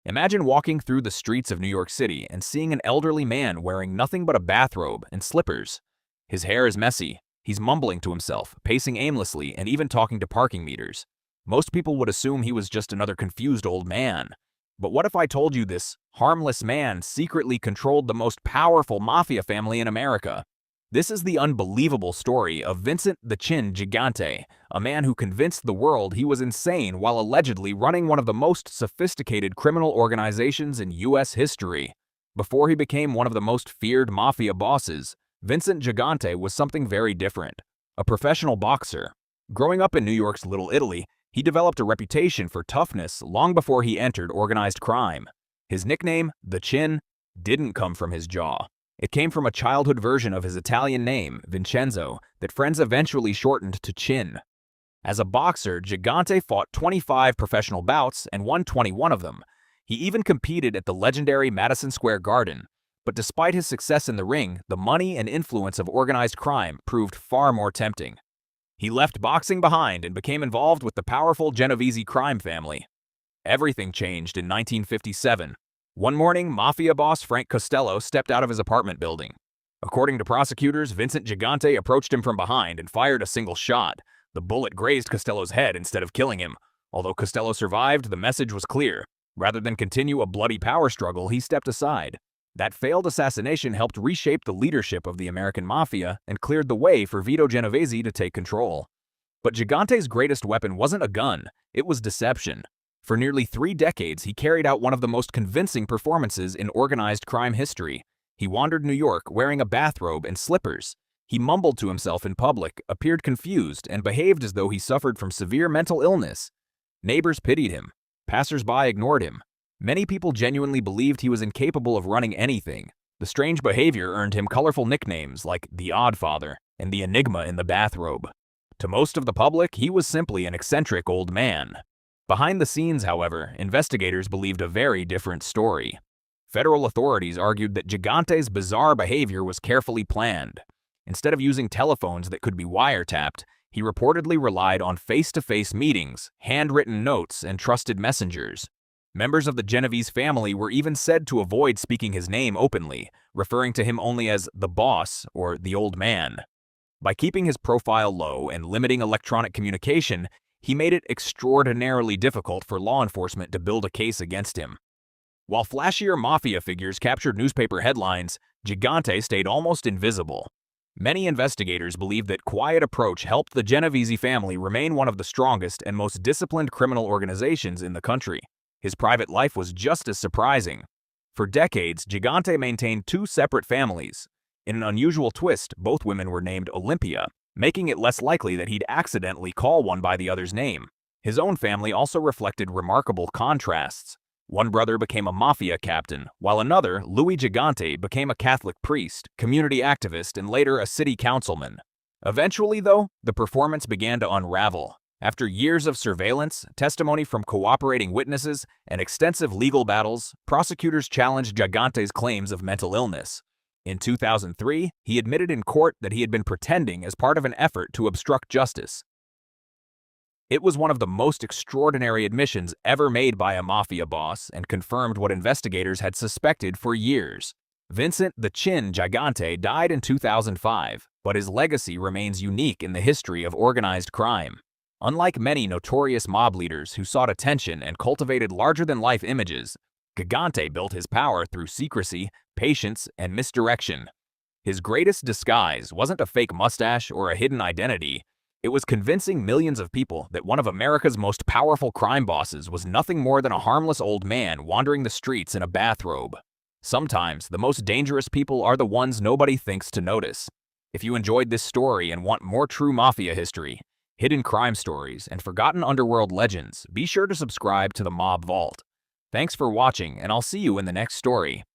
Imagine walking through the streets of New York City and seeing an elderly man wearing nothing but a bathrobe and slippers. His hair is messy, he's mumbling to himself, pacing aimlessly, and even talking to parking meters. Most people would assume he was just another confused old man. But what if I told you this harmless man secretly controlled the most powerful mafia family in America? This is the unbelievable story of Vincent The Chin Gigante, a man who convinced the world he was insane while allegedly running one of the most sophisticated criminal organizations in U.S. history. Before he became one of the most feared mafia bosses, Vincent Gigante was something very different, a professional boxer. Growing up in New York's Little Italy, he developed a reputation for toughness long before he entered organized crime. His nickname, The Chin, didn't come from his jaw. It came from a childhood version of his Italian name, Vincenzo, that friends eventually shortened to Chin. As a boxer, Gigante fought 25 professional bouts and won 21 of them. He even competed at the legendary Madison Square Garden. But despite his success in the ring, the money and influence of organized crime proved far more tempting. He left boxing behind and became involved with the powerful Genovese crime family. Everything changed in 1957. One morning, mafia boss Frank Costello stepped out of his apartment building. According to prosecutors, Vincent Gigante approached him from behind and fired a single shot. The bullet grazed Costello's head instead of killing him. Although Costello survived, the message was clear. Rather than continue a bloody power struggle, he stepped aside. That failed assassination helped reshape the leadership of the American Mafia and cleared the way for Vito Genovese to take control. But Gigante's greatest weapon wasn't a gun, it was deception. For nearly 3 decades, he carried out one of the most convincing performances in organized crime history. He wandered New York wearing a bathrobe and slippers. He mumbled to himself in public, appeared confused, and behaved as though he suffered from severe mental illness. Neighbors pitied him. Passers-by ignored him. Many people genuinely believed he was incapable of running anything. The strange behavior earned him colorful nicknames like the Odd Father and the Enigma in the Bathrobe. To most of the public, he was simply an eccentric old man. Behind the scenes, however, investigators believed a very different story. Federal authorities argued that Gigante's bizarre behavior was carefully planned. Instead of using telephones that could be wiretapped, he reportedly relied on face-to-face meetings, handwritten notes, and trusted messengers. Members of the Genovese family were even said to avoid speaking his name openly, referring to him only as the boss or the old man. By keeping his profile low and limiting electronic communication, he made it extraordinarily difficult for law enforcement to build a case against him. While flashier mafia figures captured newspaper headlines, Gigante stayed almost invisible. Many investigators believe that quiet approach helped the Genovese family remain one of the strongest and most disciplined criminal organizations in the country. His private life was just as surprising. For decades, Gigante maintained 2 separate families. In an unusual twist, both women were named Olympia, making it less likely that he'd accidentally call one by the other's name. His own family also reflected remarkable contrasts. One brother became a mafia captain, while another, Louis Gigante, became a Catholic priest, community activist, and later a city councilman. Eventually, though, the performance began to unravel. After years of surveillance, testimony from cooperating witnesses, and extensive legal battles, prosecutors challenged Gigante's claims of mental illness. In 2003, he admitted in court that he had been pretending as part of an effort to obstruct justice. It was one of the most extraordinary admissions ever made by a mafia boss and confirmed what investigators had suspected for years. Vincent The Chin Gigante died in 2005, but his legacy remains unique in the history of organized crime. Unlike many notorious mob leaders who sought attention and cultivated larger-than-life images, Gigante built his power through secrecy, patience, and misdirection. His greatest disguise wasn't a fake mustache or a hidden identity. It was convincing millions of people that one of America's most powerful crime bosses was nothing more than a harmless old man wandering the streets in a bathrobe. Sometimes, the most dangerous people are the ones nobody thinks to notice. If you enjoyed this story and want more true mafia history, hidden crime stories, and forgotten underworld legends, be sure to subscribe to the Mob Vault. Thanks for watching, and I'll see you in the next story.